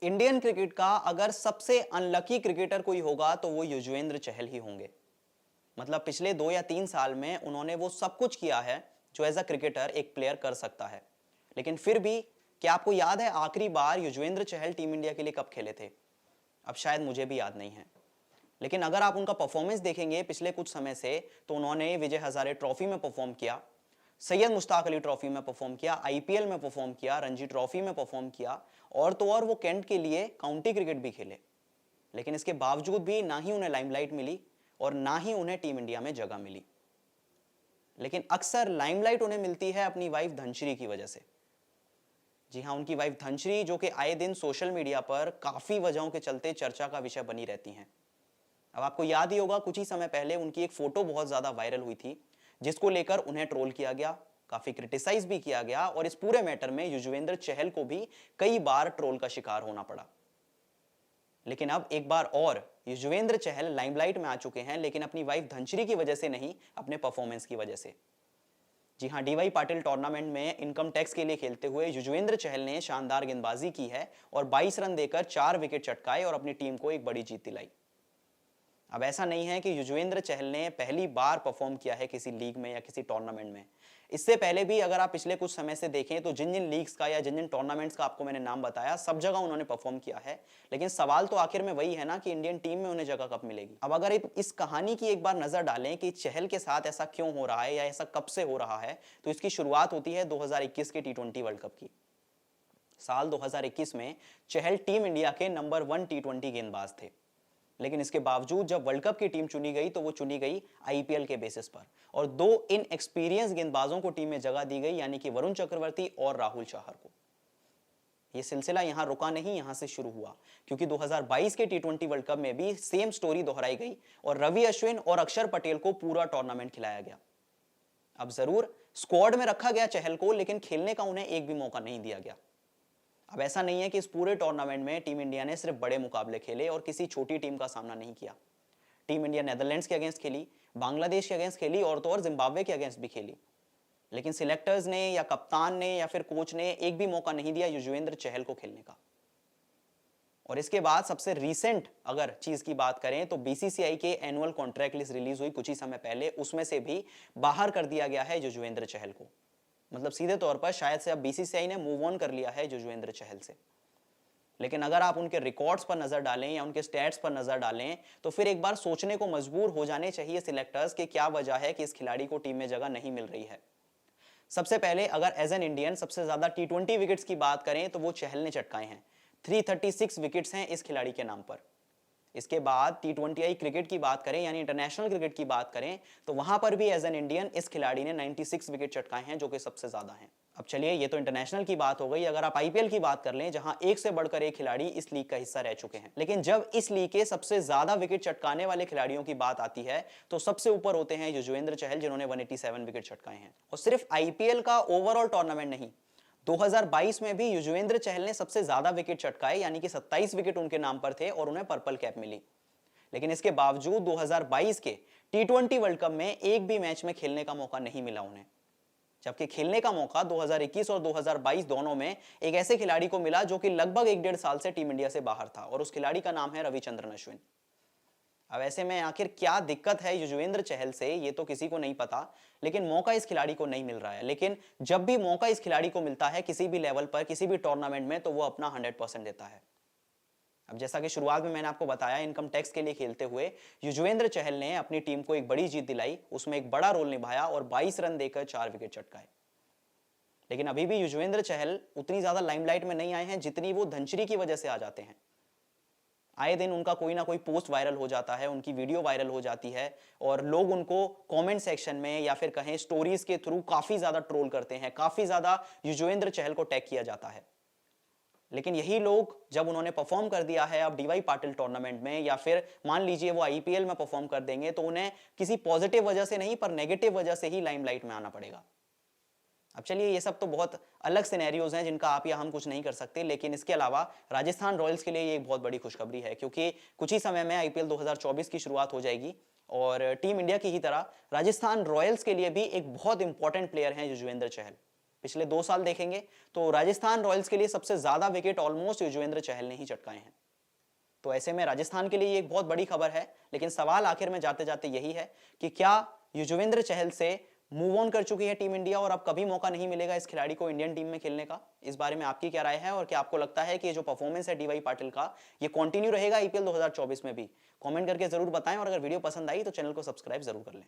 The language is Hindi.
इंडियन क्रिकेट का अगर सबसे अनलकी क्रिकेटर कोई होगा तो वो युजवेंद्र चहल ही होंगे। मतलब पिछले 2 या 3 साल में उन्होंने वो सब कुछ किया है जो एज अ क्रिकेटर एक प्लेयर कर सकता है। लेकिन फिर भी क्या आपको याद है आखिरी बार युजवेंद्र चहल टीम इंडिया के लिए कब खेले थे? अब शायद मुझे भी याद नहीं है। लेकिन अगर आप उनका परफॉर्मेंस देखेंगे पिछले कुछ समय से तो उन्होंने विजय हजारे ट्रॉफी में परफॉर्म किया, सैयद मुश्ताक अली ट्रॉफी में परफॉर्म किया, आईपीएल में परफॉर्म किया, रणजी ट्रॉफी में परफॉर्म किया और तो और वो कैंट के लिए काउंटी क्रिकेट भी खेले। लेकिन इसके बावजूद भी ना ही उन्हें लाइमलाइट मिली और ना ही उन्हें टीम इंडिया में जगह मिली। लेकिन अक्सर लाइमलाइट उन्हें मिलती है अपनी वाइफ धनश्री की वजह से। जी हाँ, उनकी वाइफ धनश्री जो कि आए दिन सोशल मीडिया पर काफी वजहों के चलते चर्चा का विषय बनी रहती हैं। अब आपको याद ही होगा कुछ ही समय पहले उनकी एक फोटो बहुत ज्यादा वायरल हुई थी जिसको लेकर उन्हें ट्रोल किया गया, काफी क्रिटिसाइज भी किया गया और इस पूरे मैटर में युजवेंद्र चहल को भी कई बार ट्रोल का शिकार होना पड़ा। लेकिन अब एक बार और युजवेंद्र चहल लाइमलाइट में आ चुके हैं, लेकिन अपनी वाइफ धनश्री की वजह से नहीं, अपने परफॉर्मेंस की वजह से। जी हाँ, डीवाई पाटिल टूर्नामेंट में इनकम टैक्स के लिए खेलते हुए युजवेंद्र चहल ने शानदार गेंदबाजी की है और 22 रन देकर 4 विकेट चटकाए और अपनी टीम को एक बड़ी जीत दिलाई। अब ऐसा नहीं है कि युजवेंद्र चहल ने पहली बार परफॉर्म किया है किसी लीग में या किसी टूर्नामेंट में। इससे पहले भी अगर आप पिछले कुछ समय से देखें तो जिन जिन लीग्स का या जिन जिन टूर्नामेंट्स का आपको मैंने नाम बताया सब जगह उन्होंने परफॉर्म किया है। लेकिन सवाल तो आखिर में वही है ना कि इंडियन टीम में उन्हें जगह कब मिलेगी। अब अगर इस कहानी की एक बार नजर डालें कि चहल के साथ ऐसा क्यों हो रहा है या ऐसा कब से हो रहा है, तो इसकी शुरुआत होती है 2021 के T20 वर्ल्ड कप की। साल 2021 में चहल टीम इंडिया के नंबर 1 T20 गेंदबाज थे। लेकिन इसके बावजूद जब वर्ल्ड कप की टीम चुनी गई तो वो चुनी गई आईपीएल के बेसिस पर और दो इनएक्सपीरियंस गेंदबाजों को टीम में जगह दी गई, यानी कि वरुण चक्रवर्ती और राहुल चाहर को। ये सिलसिला यहां रुका नहीं, यहां से शुरू हुआ क्योंकि 2022 के T20 वर्ल्ड कप में भी सेम स्टोरी दोहराई गई और रवि अश्विन और अक्षर पटेल को पूरा टूर्नामेंट खिलाया गया। अब जरूर स्क्वाड में रखा गया चहल को, लेकिन खेलने का उन्हें एक भी मौका नहीं दिया गया। अब ऐसा नहीं है कि इस पूरे टूर्नामेंट में टीम इंडिया ने सिर्फ बड़े मुकाबले खेले और किसी छोटी टीम का सामना नहीं किया। टीम इंडिया नेदरलैंड्स के अगेंस्ट खेली, बांग्लादेश के अगेंस्ट खेली और तो और जिम्बाब्वे के अगेंस्ट भी खेली। लेकिन सिलेक्टर्स ने या कप्तान ने या फिर कोच ने एक भी मौका नहीं दिया युजवेंद्र चहल को खेलने का। और इसके बाद सबसे रीसेंट अगर चीज की बात करें तो बीसीसीआई के एनुअल कॉन्ट्रैक्ट लिस्ट रिलीज हुई कुछ ही समय पहले, उसमें से भी बाहर कर दिया गया है युजवेंद्र चहल को। मतलब सीधे तौर पर शायद से अब बीसीसीआई ने मूव ऑन कर लिया है युजवेंद्र चहल से। लेकिन अगर आप उनके रिकॉर्ड्स पर नजर डालें या उनके स्टैट्स पर नजर डालें तो फिर एक बार सोचने को मजबूर हो जाने चाहिए सिलेक्टर्स कि क्या वजह है कि इस खिलाड़ी को टीम में जगह नहीं मिल रही है। सबसे पहले अगर एज एन इंडियन सबसे ज्यादा T20 विकेट्स की बात करें तो वो चहल ने चटकाए हैं। 336 विकेट्स हैं इस खिलाड़ी के नाम पर। इसके बाद T20I क्रिकेट की बात करें यानी इंटरनेशनल क्रिकेट की बात करें तो वहां पर भी एज एन इंडियन इस खिलाड़ी ने 96 विकेट चटकाए हैं, जो कि सबसे ज्यादा हैं। अब चलिए, ये तो इंटरनेशनल की बात हो गई। अगर आप आईपीएल की बात कर लें जहां एक से बढ़कर एक खिलाड़ी इस लीग का हिस्सा रह चुके हैं, लेकिन जब इस लीग के सबसे ज्यादा विकेट चटकाने वाले खिलाड़ियों की बात आती है तो सबसे ऊपर होते हैं युजवेंद्र चहल जिन्होंने 187 विकेट चटकाए हैं। और सिर्फ आईपीएल का ओवरऑल टूर्नामेंट नहीं, 2022 में भी युजवेंद्र चहल ने सबसे ज्यादा विकेट चटकाए, यानी कि 27 विकेट उनके नाम पर थे और उन्हें पर्पल कैप मिली। लेकिन इसके बावजूद 2022 के T20 वर्ल्ड कप में एक भी मैच में खेलने का मौका नहीं मिला उन्हें, जबकि खेलने का मौका 2021 और 2022 दोनों में एक ऐसे खिलाड़ी को मिला जो कि लगभग 1-1.5 साल से टीम इंडिया से बाहर था और उस खिलाड़ी का नाम है रविचंद्रन अश्विन। अब ऐसे में आखिर क्या दिक्कत है युजवेंद्र चहल से, ये तो किसी को नहीं पता, लेकिन मौका इस खिलाड़ी को नहीं मिल रहा है। लेकिन जब भी मौका इस खिलाड़ी को मिलता है किसी भी लेवल पर किसी भी टूर्नामेंट में, तो वो अपना 100% देता है। अब जैसा कि शुरुआत में मैंने आपको बताया, इनकम टैक्स के लिए खेलते हुए युजवेंद्र चहल ने अपनी टीम को एक बड़ी जीत दिलाई, उसमें एक बड़ा रोल निभाया और 22 रन देकर 4 विकेट चटकाए। लेकिन अभी भी युजवेंद्र चहल उतनी ज्यादा लाइमलाइट में नहीं आए हैं जितनी वो धनश्री की वजह से आ जाते हैं। आए दिन उनका कोई ना कोई पोस्ट वायरल हो जाता है, उनकी वीडियो वायरल हो जाती है और लोग उनको कमेंट सेक्शन में या फिर कहें स्टोरीज के थ्रू काफी ज्यादा ट्रोल करते हैं, काफी ज्यादा युजवेंद्र चहल को टैग किया जाता है। लेकिन यही लोग जब उन्होंने परफॉर्म कर दिया है अब डीवाई पाटिल टूर्नामेंट में, या फिर मान लीजिए वो आईपीएल में परफॉर्म कर देंगे, तो उन्हें किसी पॉजिटिव वजह से नहीं पर नेगेटिव वजह से ही लाइमलाइट में आना पड़ेगा। अब चलिए, ये सब तो बहुत अलग सिनेरियोज हैं जिनका आप या हम कुछ नहीं कर सकते, लेकिन इसके अलावा राजस्थान रॉयल्स के लिए ये एक बहुत बड़ी खुशखबरी है क्योंकि कुछ ही समय में आईपीएल 2024 की शुरुआत हो जाएगी और टीम इंडिया की ही तरह राजस्थान रॉयल्स के लिए भी एक बहुत इंपॉर्टेंट प्लेयर है युजवेंद्र चहल। पिछले 2 साल देखेंगे तो राजस्थान रॉयल्स के लिए सबसे ज्यादा विकेट ऑलमोस्ट युजवेंद्र चहल ने ही चटकाए हैं। तो ऐसे में राजस्थान के लिए ये एक बहुत बड़ी खबर है, लेकिन सवाल आखिर में जाते जाते यही है कि क्या युजवेंद्र चहल से मूव ऑन कर चुकी है टीम इंडिया और अब कभी मौका नहीं मिलेगा इस खिलाड़ी को इंडियन टीम में खेलने का? इस बारे में आपकी क्या राय है और क्या आपको लगता है कि ये जो परफॉर्मेंस है डीवाई पाटिल का ये कंटिन्यू रहेगा आईपीएल 2024 में भी? कमेंट करके जरूर बताएं और अगर वीडियो पसंद आई तो चैनल को सब्सक्राइब जरूर कर लें।